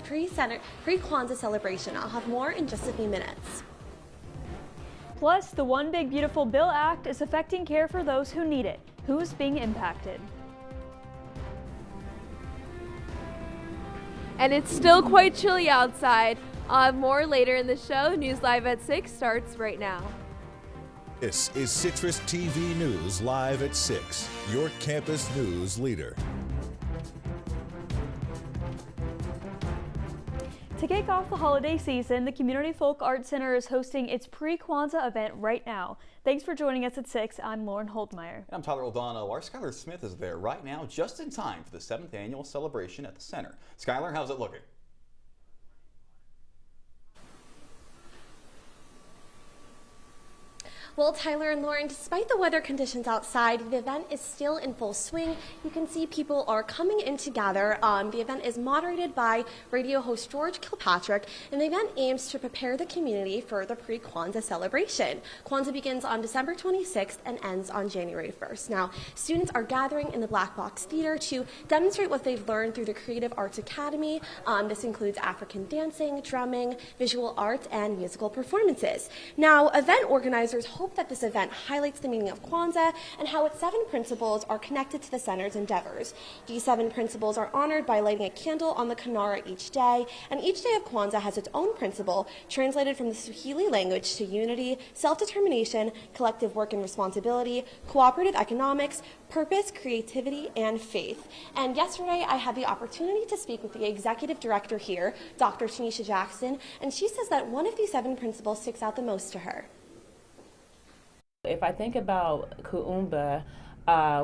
pre-Kwanzaa celebration. I'll have more in just a few minutes. Plus, the One Big Beautiful Bill Act is affecting care for those who need it. Who's being impacted? And it's still quite chilly outside. I'll have more later in the show. News Live at 6 starts right now. This is CitrusTV News Live at 6, your campus news leader. To kick off the holiday season, the Community Folk Arts Center is hosting its pre-Kwanzaa event right now. Thanks for joining us at 6. I'm Lauren Holdmeyer. And I'm Tyler Oldano. Our Skylar Smith is there right now, just in time for the 7th annual celebration at the center. Skylar, how's it looking? Well, Tyler and Lauren, despite the weather conditions outside, the event is still in full swing. You can see people are coming in to gather. The event is moderated by radio host George Kilpatrick, and the event aims to prepare the community for the pre-Kwanzaa celebration. Kwanzaa begins on December 26th and ends on January 1st. Now, students are gathering in the Black Box Theater to demonstrate what they've learned through the Creative Arts Academy. This includes African dancing, drumming, visual arts, and musical performances. Now, event organizers hope that this event highlights the meaning of Kwanzaa and how its 7 principles are connected to the center's endeavors. These 7 principles are honored by lighting a candle on the Kinara each day, and each day of Kwanzaa has its own principle, translated from the Swahili language to unity, self-determination, collective work and responsibility, cooperative economics, purpose, creativity, and faith. And yesterday, I had the opportunity to speak with the executive director here, Dr. Tanisha Jackson, and she says that one of these 7 principles sticks out the most to her. If I think about kuumba,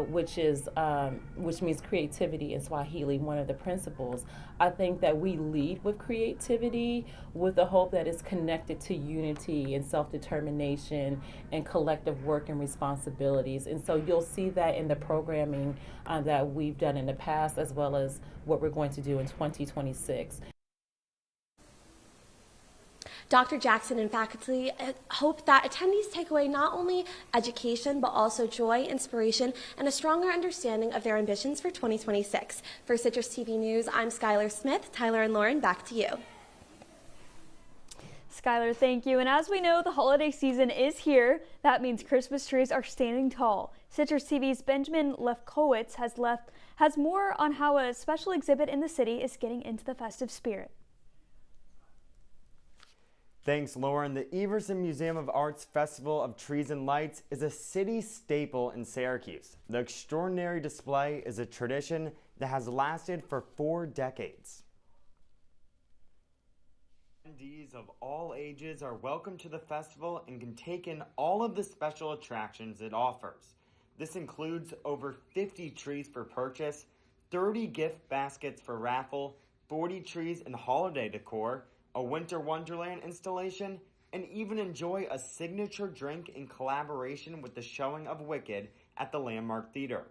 which means creativity in Swahili, one of the principles, I think that we lead with creativity with the hope that it's connected to unity and self-determination and collective work and responsibilities. And so you'll see that in the programming that we've done in the past, as well as what we're going to do in 2026. Dr. Jackson and faculty hope that attendees take away not only education, but also joy, inspiration, and a stronger understanding of their ambitions for 2026. For Citrus TV News, I'm Skylar Smith. Tyler and Lauren, back to you. Skylar, thank you. And as we know, the holiday season is here. That means Christmas trees are standing tall. Citrus TV's Benjamin Lefkowitz has more on how a special exhibit in the city is getting into the festive spirit. Thanks, Lauren. The Everson Museum of Art's Festival of Trees and Lights is a city staple in Syracuse. The extraordinary display is a tradition that has lasted for 4 decades. Attendees of all ages are welcome to the festival and can take in all of the special attractions it offers. This includes over 50 trees for purchase, 30 gift baskets for raffle, 40 trees in holiday decor, a winter wonderland installation, and even enjoy a signature drink in collaboration with the showing of Wicked at the Landmark Theater.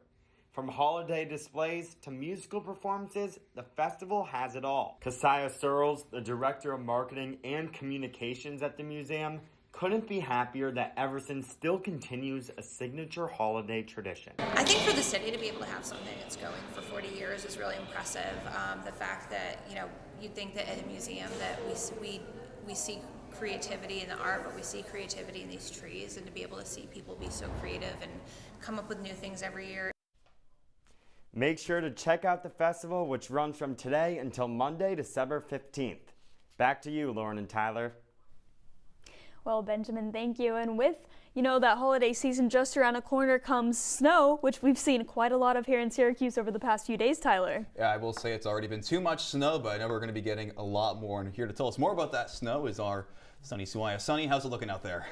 From holiday displays to musical performances, the festival has it all. Kasaya Searles, the Director of Marketing and Communications at the museum, couldn't be happier that Everson still continues a signature holiday tradition. I think for the city to be able to have something that's going for 40 years is really impressive. The fact that, you'd think that at a museum that we see creativity in the art, but we see creativity in these trees, and to be able to see people be so creative and come up with new things every year. Make sure to check out the festival, which runs from today until Monday, December 15th. Back to you, Lauren and Tyler. Well, Benjamin, thank you. And with, that holiday season just around the corner comes snow, which we've seen quite a lot of here in Syracuse over the past few days, Tyler. Yeah, I will say it's already been too much snow, but I know we're going to be getting a lot more. And here to tell us more about that snow is our Sunny Suaya. Sunny, how's it looking out there?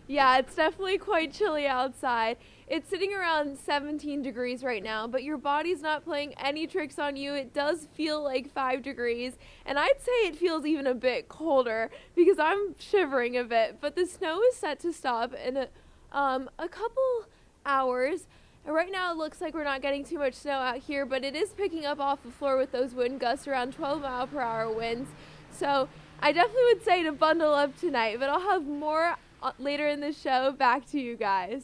Yeah, it's definitely quite chilly outside. It's sitting around 17 degrees right now, but your body's not playing any tricks on you. It does feel like 5 degrees, and I'd say it feels even a bit colder because I'm shivering a bit. But the snow is set to stop in a couple hours. And right now it looks like we're not getting too much snow out here, but it is picking up off the floor with those wind gusts around 12-mile-per-hour winds. So I definitely would say to bundle up tonight, but I'll have more later in the show. Back to you guys.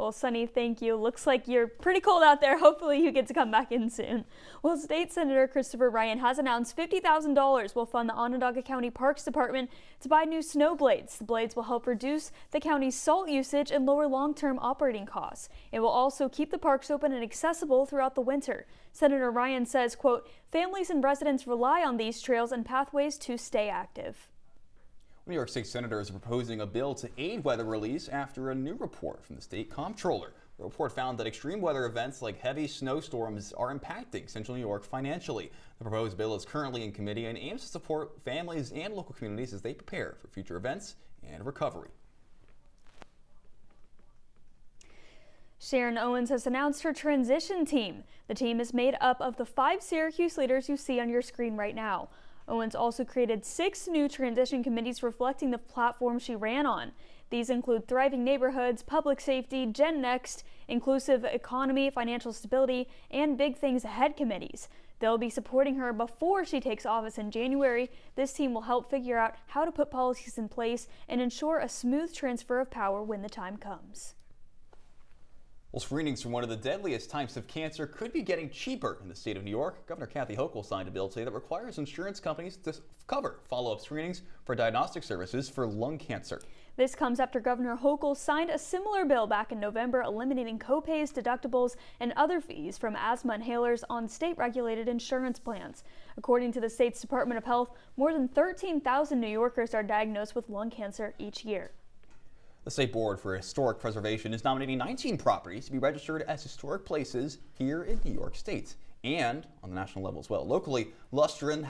Well, Sunny, thank you. Looks like you're pretty cold out there. Hopefully you get to come back in soon. Well, State Senator Christopher Ryan has announced $50,000 will fund the Onondaga County Parks Department to buy new snow blades. The blades will help reduce the county's salt usage and lower long-term operating costs. It will also keep the parks open and accessible throughout the winter. Senator Ryan says, quote, families and residents rely on these trails and pathways to stay active. New York State senators are proposing a bill to aid weather release after a new report from the state comptroller. The report found that extreme weather events like heavy snowstorms are impacting Central New York financially. The proposed bill is currently in committee and aims to support families and local communities as they prepare for future events and recovery. Sharon Owens has announced her transition team. The team is made up of the 5 Syracuse leaders you see on your screen right now. Owens also created 6 new transition committees reflecting the platform she ran on. These include Thriving Neighborhoods, Public Safety, Gen Next, Inclusive Economy, Financial Stability, and Big Things Ahead committees. They'll be supporting her before she takes office in January. This team will help figure out how to put policies in place and ensure a smooth transfer of power when the time comes. Well, screenings for one of the deadliest types of cancer could be getting cheaper in the state of New York. Governor Kathy Hochul signed a bill today that requires insurance companies to cover follow-up screenings for diagnostic services for lung cancer. This comes after Governor Hochul signed a similar bill back in November, eliminating copays, deductibles, and other fees from asthma inhalers on state-regulated insurance plans. According to the state's Department of Health, more than 13,000 New Yorkers are diagnosed with lung cancer each year. The State Board for Historic Preservation is nominating 19 properties to be registered as historic places here in New York State and on the national level as well. Locally, the Lustrin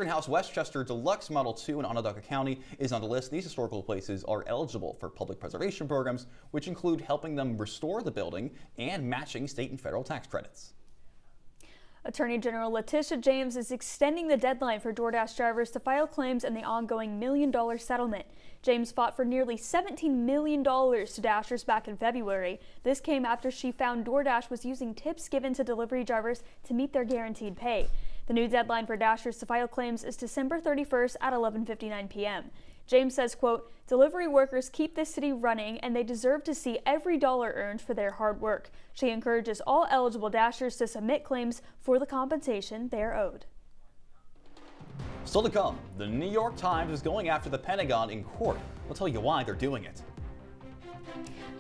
House Westchester Deluxe Model 2 in Onondaga County is on the list. These historical places are eligible for public preservation programs, which include helping them restore the building and matching state and federal tax credits. Attorney General Letitia James is extending the deadline for DoorDash drivers to file claims in the ongoing $1 million settlement. James fought for nearly $17 million to Dashers back in February. This came after she found DoorDash was using tips given to delivery drivers to meet their guaranteed pay. The new deadline for Dashers to file claims is December 31st at 11:59 p.m. James says, quote, delivery workers keep this city running and they deserve to see every dollar earned for their hard work. She encourages all eligible Dashers to submit claims for the compensation they are owed. Still to come, the New York Times is going after the Pentagon in court. We'll tell you why they're doing it.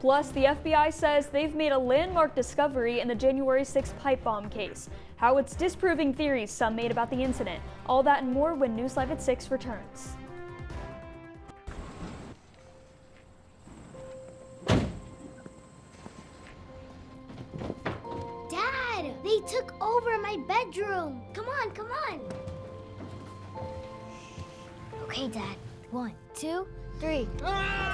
Plus, the FBI says they've made a landmark discovery in the January 6th pipe bomb case. How it's disproving theories some made about the incident. All that and more when News Live at 6 returns. Dad, they took over my bedroom. Come on, come on. Okay, Dad. 1, 2, 3. Dad!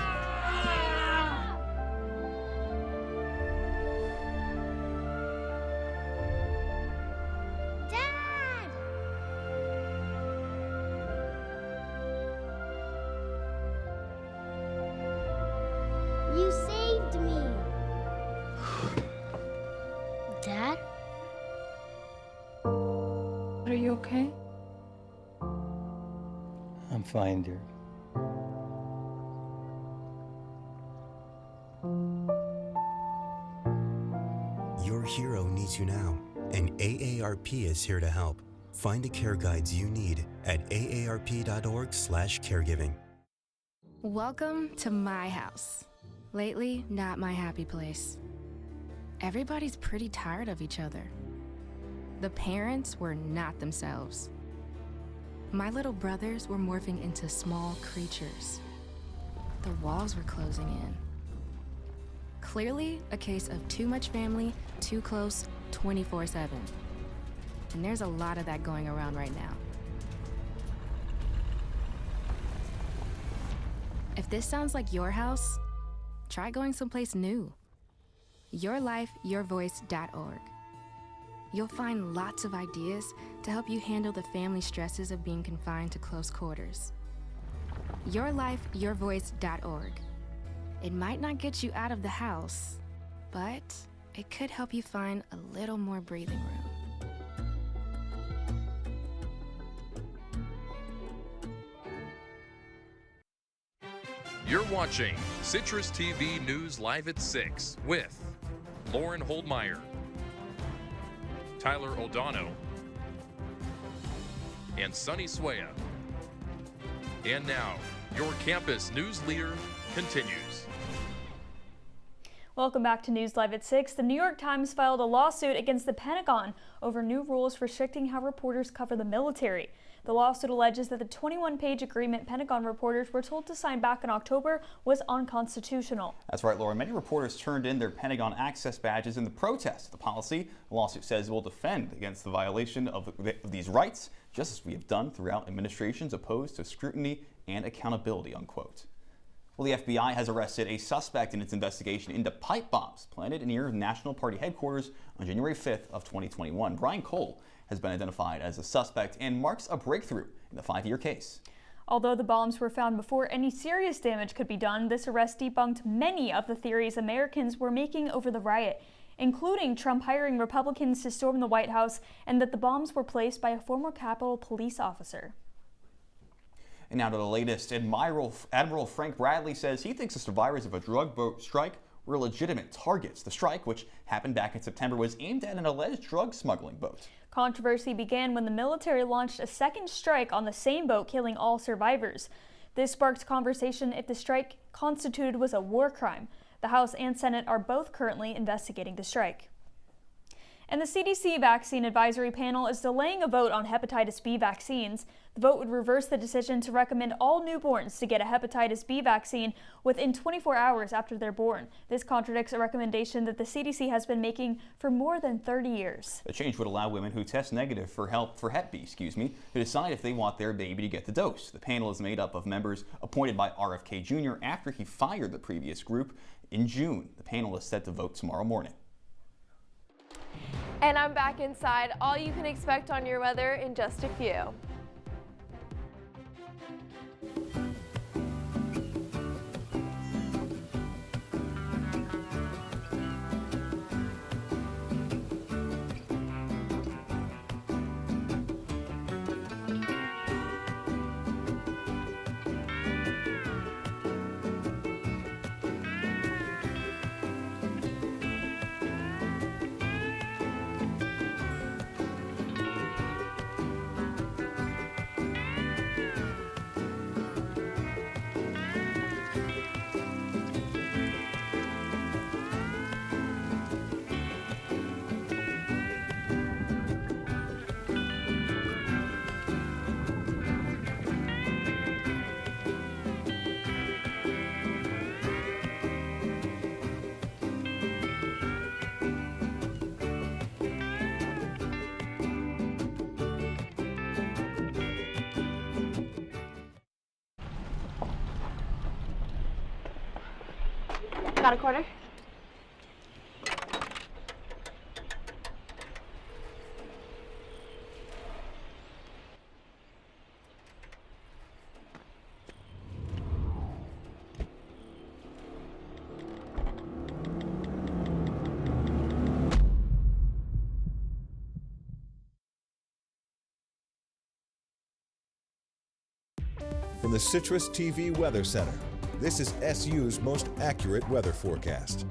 You saved me. Dad? Are you okay? I'm fine, dear. Your hero needs you now, and AARP is here to help. Find the care guides you need at aarp.org/caregiving. Welcome to my house. Lately, not my happy place. Everybody's pretty tired of each other. The parents were not themselves. My little brothers were morphing into small creatures. The walls were closing in. Clearly a case of too much family, too close, 24/7. And there's a lot of that going around right now. If this sounds like your house, try going someplace new. YourLifeYourVoice.org. You'll find lots of ideas to help you handle the family stresses of being confined to close quarters. YourLifeYourVoice.org. It might not get you out of the house, but it could help you find a little more breathing room. You're watching Citrus TV News Live at 6 with Lauren Holdmeyer, Tyler Oldano, and Sunny Suaya. And now, your campus news leader continues. Welcome back to News Live at 6. The New York Times filed a lawsuit against the Pentagon over new rules restricting how reporters cover the military. The lawsuit alleges that the 21-page agreement Pentagon reporters were told to sign back in October was unconstitutional. That's right, Laura. Many reporters turned in their Pentagon access badges in the protest of the policy. The lawsuit says it will defend against the violation of these rights, just as we have done throughout administrations opposed to scrutiny and accountability, unquote. Well, the FBI has arrested a suspect in its investigation into pipe bombs planted near National Party headquarters on January 5th of 2021. Brian Cole has been identified as a suspect and marks a breakthrough in the 5-year case. Although the bombs were found before any serious damage could be done, this arrest debunked many of the theories Americans were making over the riot, including Trump hiring Republicans to storm the White House and that the bombs were placed by a former Capitol Police officer. And now to the latest. Admiral Frank Bradley says he thinks the survivors of a drug boat strike were legitimate targets. The strike, which happened back in September, was aimed at an alleged drug smuggling boat. Controversy began when the military launched a second strike on the same boat, killing all survivors. This sparked conversation if the strike constituted was a war crime. The House and Senate are both currently investigating the strike. And the CDC Vaccine Advisory Panel is delaying a vote on hepatitis B vaccines. The vote would reverse the decision to recommend all newborns to get a hepatitis B vaccine within 24 hours after they're born. This contradicts a recommendation that the CDC has been making for more than 30 years. The change would allow women who test negative for Hep B, to decide if they want their baby to get the dose. The panel is made up of members appointed by RFK Jr. after he fired the previous group in June. The panel is set to vote tomorrow morning. And I'm back inside. All you can expect on your weather in just a few. Got a quarter? From the Citrus TV Weather Center, this is SU's most accurate weather forecast.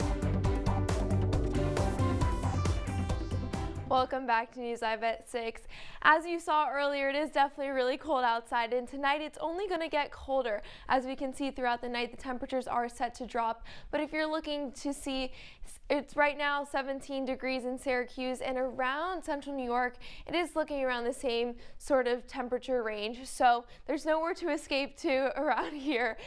Welcome back to News Live at 6. As you saw earlier, it is definitely really cold outside, and tonight it's only going to get colder. As we can see throughout the night, the temperatures are set to drop. But if you're looking to see, it's right now 17 degrees in Syracuse, and around central New York, it is looking around the same sort of temperature range. So there's nowhere to escape to around here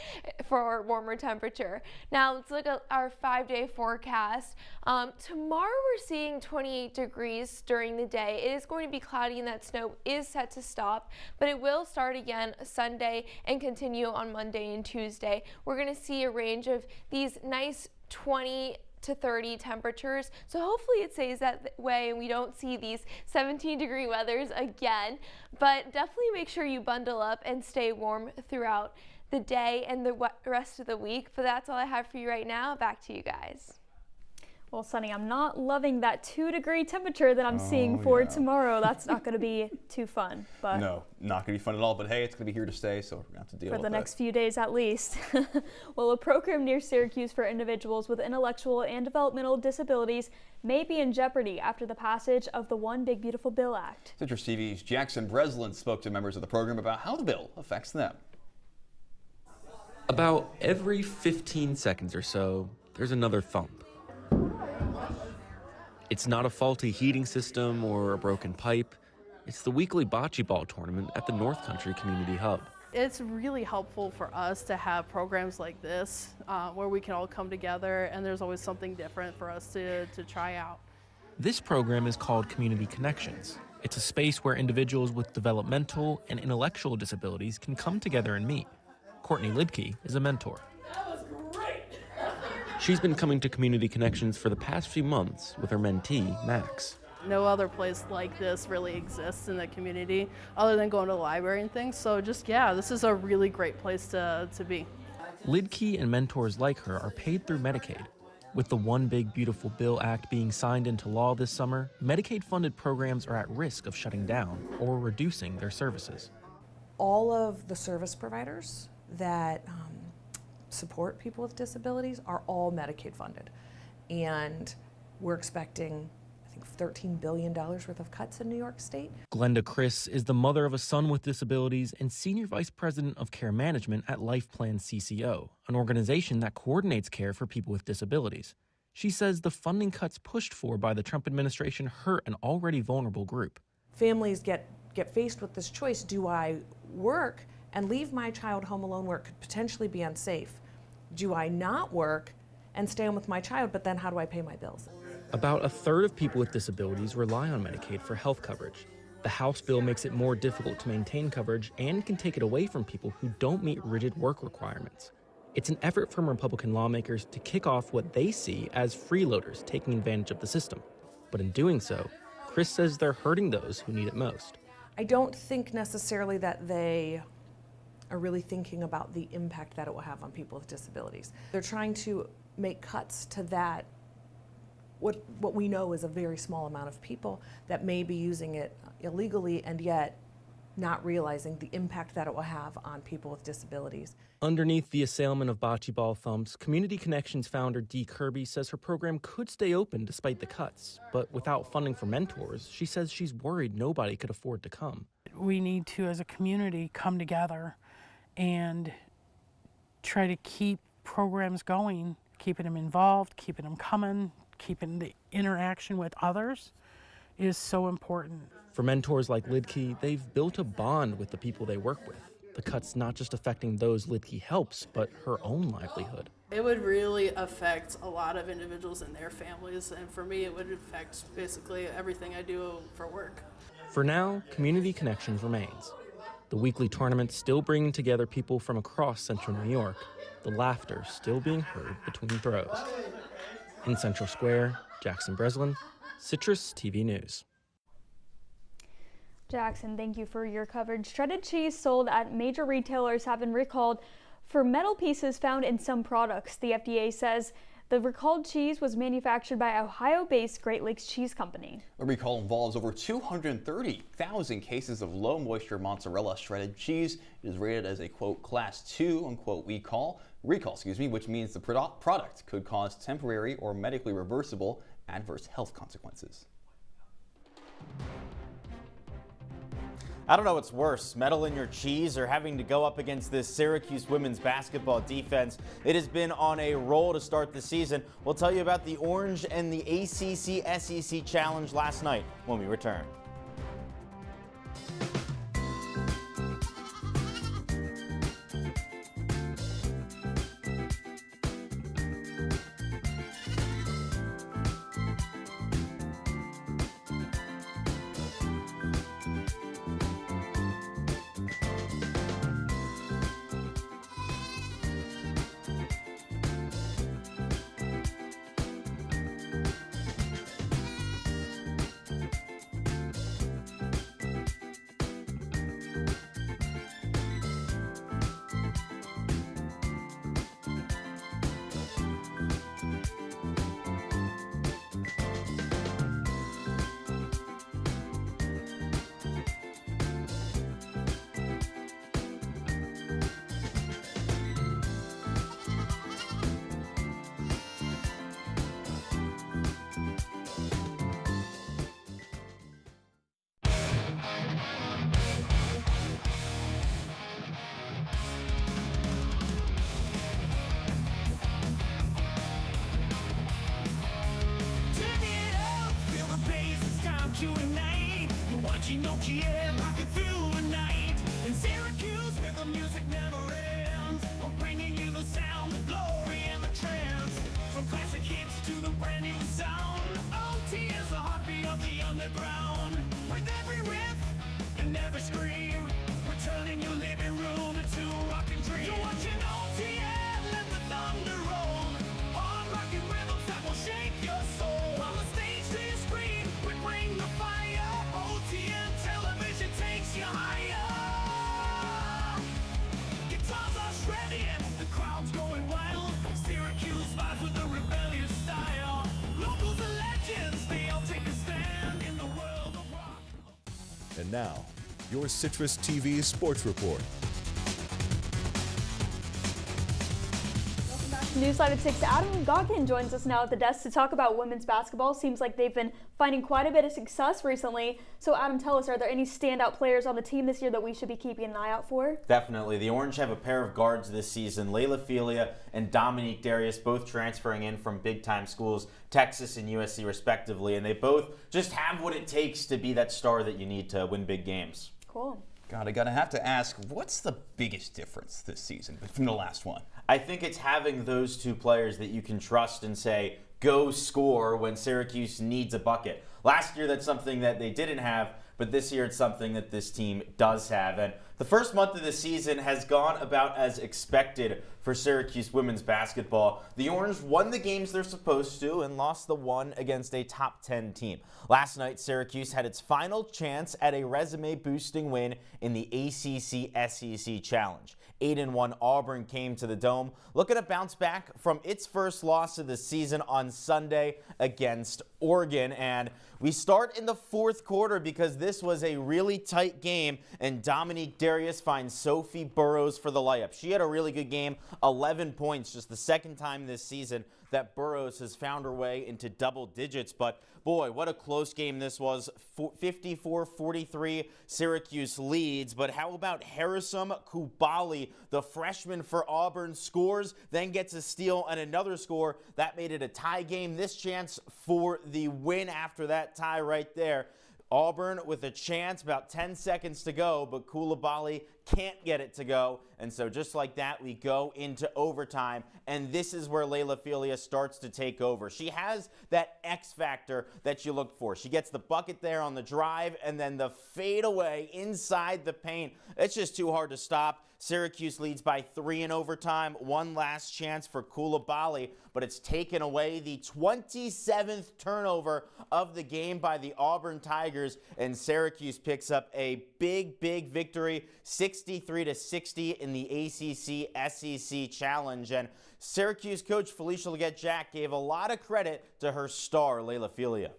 for warmer temperature. Now let's look at our 5-day forecast. Tomorrow we're seeing 28 degrees during the day. It is going to be cloudy and that snow is set to stop, but it will start again Sunday and continue on Monday and Tuesday. We're going to see a range of these nice 20 to 30 temperatures, so hopefully it stays that way and we don't see these 17-degree weathers again, but definitely make sure you bundle up and stay warm throughout the day and the rest of the week. But that's all I have for you right now. Back to you guys. Well, Sunny, I'm not loving that 2-degree temperature that I'm seeing for tomorrow. That's not going to be too fun. But no, not going to be fun at all. But hey, it's going to be here to stay, so we're going to have to deal with it. For the next few days at least. Well, a program near Syracuse for individuals with intellectual and developmental disabilities may be in jeopardy after the passage of the One Big Beautiful Bill Act. Citrus TV's Jackson Breslin spoke to members of the program about how the bill affects them. About every 15 seconds or so, there's another thump. It's not a faulty heating system or a broken pipe. It's the weekly bocce ball tournament at the North Country Community Hub. It's really helpful for us to have programs like this where we can all come together and there's always something different for us to try out. This program is called Community Connections. It's a space where individuals with developmental and intellectual disabilities can come together and meet. Courtney Lidke is a mentor. She's been coming to Community Connections for the past few months with her mentee, Max. No other place like this really exists in the community other than going to the library and things. So this is a really great place to be. Lidke and mentors like her are paid through Medicaid. With the One Big Beautiful Bill Act being signed into law this summer, Medicaid-funded programs are at risk of shutting down or reducing their services. All of the service providers that support people with disabilities are all Medicaid funded. And we're expecting, I think, $13 billion worth of cuts in New York State. Glenda Chris is the mother of a son with disabilities and Senior Vice President of Care Management at Life Plan CCO, an organization that coordinates care for people with disabilities. She says the funding cuts pushed for by the Trump administration hurt an already vulnerable group. Families get faced with this choice: do I work and leave my child home alone where it could potentially be unsafe? Do I not work and stay home with my child, but then how do I pay my bills? About a third of people with disabilities rely on Medicaid for health coverage. The House bill makes it more difficult to maintain coverage and can take it away from people who don't meet rigid work requirements. It's an effort from Republican lawmakers to kick off what they see as freeloaders taking advantage of the system. But in doing so, Chris says they're hurting those who need it most. I don't think necessarily that they are really thinking about the impact that it will have on people with disabilities. They're trying to make cuts to that, what we know is a very small amount of people that may be using it illegally and yet not realizing the impact that it will have on people with disabilities. Underneath the assailment of bocce ball thumps, Community Connections founder Dee Kirby says her program could stay open despite the cuts. But without funding for mentors, she says she's worried nobody could afford to come. We need to, as a community, come together and try to keep programs going, keeping them involved, keeping them coming, keeping the interaction with others is so important. For mentors like Lidke, they've built a bond with the people they work with. The cut's not just affecting those Lidke helps, but her own livelihood. It would really affect a lot of individuals and their families, and for me it would affect basically everything I do for work. For now, Community Connections remains. The weekly tournament still bringing together people from across central New York, the laughter still being heard between throws. In Central Square, Jackson Breslin, Citrus TV News. Jackson, thank you for your coverage. Shredded cheese sold at major retailers have been recalled for metal pieces found in some products. The FDA says the recalled cheese was manufactured by Ohio-based Great Lakes Cheese Company. The recall involves over 230,000 cases of low-moisture mozzarella shredded cheese. It is rated as a, quote, class 2, unquote, recall, which means the product could cause temporary or medically reversible adverse health consequences. I don't know what's worse, metal in your cheese or having to go up against this Syracuse women's basketball defense. It has been on a roll to start the season. We'll tell you about the Orange and the ACC-SEC Challenge last night when we return. OTM, rocking through the night. In Syracuse, where the music never ends. We're bringing you the sound, the glory, and the trance. From classic hits to the brand new sound. OT is the heartbeat of the underground. With every riff and every scream, we're turning your living room into a rockin' dream. You're watching OTM, let the thunder roll. Hard rockin' rhythms that will shake your soul. On the stage till you scream, we bring the fire. OTM television takes you higher. Guitars are shredding, the crowd's going wild. Syracuse vibes with a rebellious style. Locals are legends, they all take a stand in the world of rock. And now, your Citrus TV Sports Report. News Live at 6, Adam Godkin joins us now at the desk to talk about women's basketball. Seems like they've been finding quite a bit of success recently. So Adam, tell us, are there any standout players on the team this year that we should be keeping an eye out for? Definitely. The Orange have a pair of guards this season, Layla Filia and Dominique Darius, both transferring in from big-time schools, Texas and USC respectively, and they both just have what it takes to be that star that you need to win big games. Cool. God, I gotta have to ask, what's the biggest difference this season from the last one? I think it's having those two players that you can trust and say, go score when Syracuse needs a bucket. Last year, that's something that they didn't have, but this year it's something that this team does have. And the first month of the season has gone about as expected for Syracuse women's basketball. The Orange won the games they're supposed to and lost the one against a top 10 team. Last night, Syracuse had its final chance at a resume-boosting win in the ACC SEC Challenge. 8-1 Auburn came to the Dome, looking to bounce back from its first loss of the season on Sunday against Oregon. And we start in the fourth quarter because this was a really tight game, and Dominique Darius finds Sophie Burrows for the layup. She had a really good game, 11 points, just the second time this season that Burrows has found her way into double digits. But boy, what a close game this was. 54-43, Syracuse leads. But how about Harrison Kubali, the freshman for Auburn, scores, then gets a steal and another score. That made it a tie game. This chance for the win after that tie right there. Auburn with a chance, about 10 seconds to go, but Coulibaly can't get it to go. And so just like that, we go into overtime. And this is where Layla Filia starts to take over. She has that X factor that you look for. She gets the bucket there on the drive and then the fadeaway inside the paint. It's just too hard to stop. Syracuse leads by 3 in overtime. One last chance for Coulibaly, but it's taken away. The 27th turnover of the game by the Auburn Tigers, and Syracuse picks up a big victory, 63-60 in the ACC SEC Challenge. And Syracuse coach Felicia Leggett-Jack gave a lot of credit to her star, Layla Filia.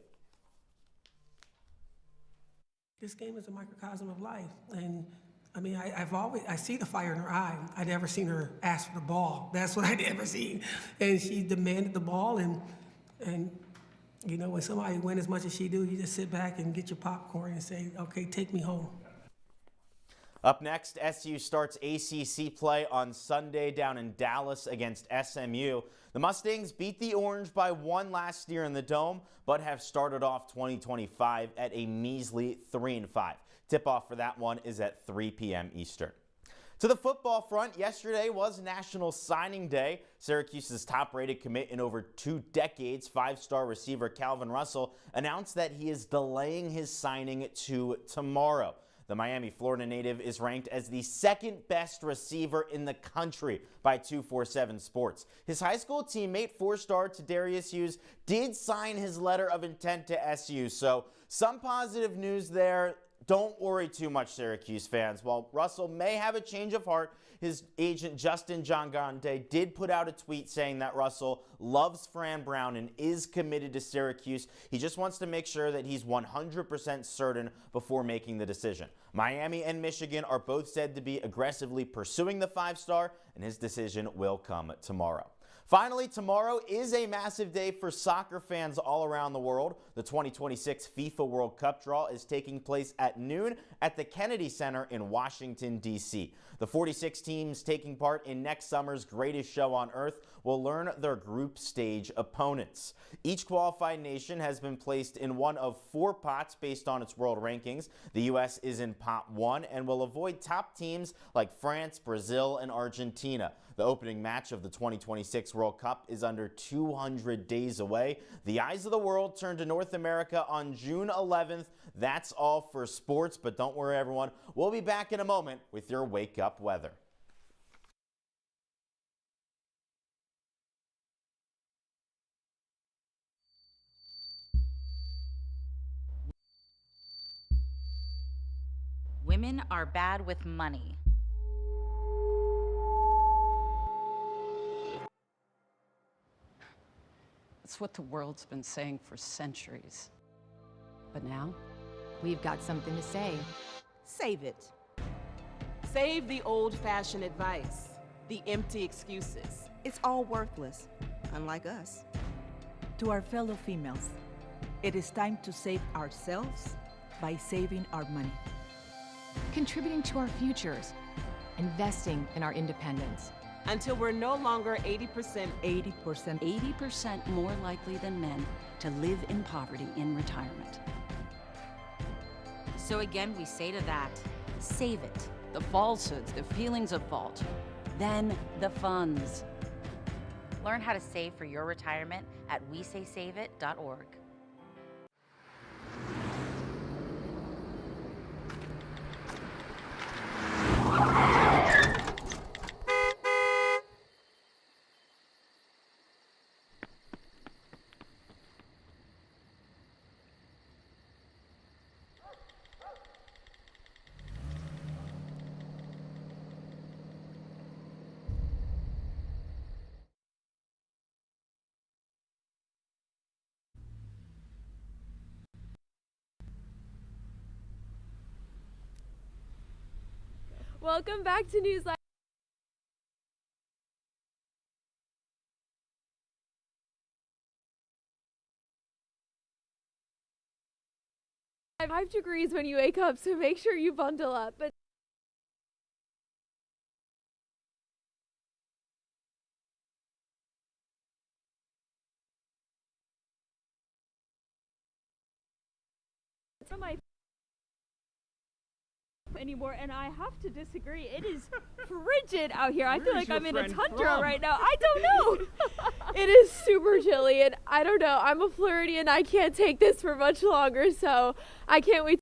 This game is a microcosm of life, and I mean, I see the fire in her eye. I never seen her ask for the ball. That's what I never seen. And she demanded the ball, and you know, when somebody win as much as she do, you just sit back and get your popcorn and say, okay, take me home. Up next, SU starts ACC play on Sunday down in Dallas against SMU. The Mustangs beat the Orange by 1 last year in the Dome, but have started off 2025 at a measly 3-5. Tip-off for that one is at 3 p.m. Eastern. To the football front, yesterday was National Signing Day. Syracuse's top-rated commit in over 2 decades, 5-star receiver Calvin Russell, announced that he is delaying his signing to tomorrow. The Miami, Florida native is ranked as the 2nd best receiver in the country by 247 Sports. His high school teammate, 4-star Tadarius Hughes, did sign his letter of intent to SU, so some positive news there. Don't worry too much, Syracuse fans. While Russell may have a change of heart, his agent Justin Giangrande did put out a tweet saying that Russell loves Fran Brown and is committed to Syracuse. He just wants to make sure that he's 100% certain before making the decision. Miami and Michigan are both said to be aggressively pursuing the 5-star, and his decision will come tomorrow. Finally, tomorrow is a massive day for soccer fans all around the world. The 2026 FIFA World Cup draw is taking place at noon at the Kennedy Center in Washington, D.C. The 46 teams taking part in next summer's greatest show on earth will learn their group stage opponents. Each qualified nation has been placed in one of 4 pots based on its world rankings. The U.S. is in pot 1 and will avoid top teams like France, Brazil, and Argentina. The opening match of the 2026 World Cup is under 200 days away. The eyes of the world turn to North America on June 11th. That's all for sports, but don't worry, everyone. We'll be back in a moment with your Wake Up weather. Women are bad with money. It's what the world's been saying for centuries. But now, we've got something to say. Save it. Save the old-fashioned advice, the empty excuses. It's all worthless, unlike us. To our fellow females, it is time to save ourselves by saving our money. Contributing to our futures, investing in our independence. Until we're no longer 80% more likely than men to live in poverty in retirement. So again, we say to that, save it. The falsehoods, the feelings of fault, then the funds. Learn how to save for your retirement at wesaysaveit.org. Welcome back to News Live. Five degrees when you wake up, so make sure you bundle up. But it's not my anymore, and I have to disagree. It is frigid out here. I feel like I'm in a tundra right now. I don't know. it is super chilly, and I don't know. I'm a Floridian. I can't take this for much longer, so I can't wait.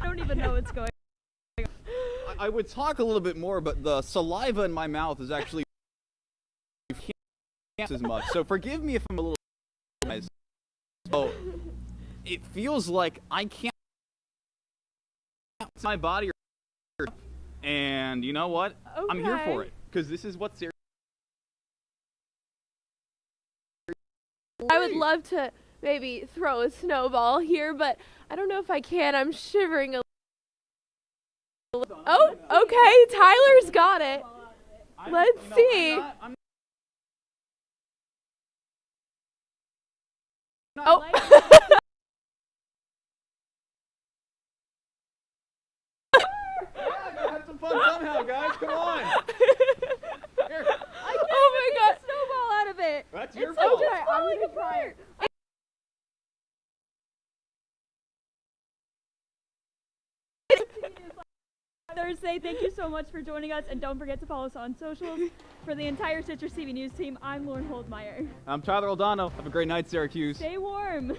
I don't even know what's going on. I would talk a little bit more, but the saliva in my mouth is actually can't as much. So forgive me if I'm a little. So it feels like I can't. My body, and you know what? Okay. I'm here for it because this is what's serious. I would love to maybe throw a snowball here, but I don't know if I can. I'm shivering a little. Oh, okay. Tyler's got it. Let's see. Oh. Have some fun somehow, guys. Come on. Here. Oh my God. Snowball out of it. That's your Okay, fault. I'm gonna try it. Thursday. Thank you so much for joining us, and don't forget to follow us on socials. For the entire Citrus TV News team, I'm Lauren Holdmeyer. I'm Tyler Oldano. Have a great night, Syracuse. Stay warm.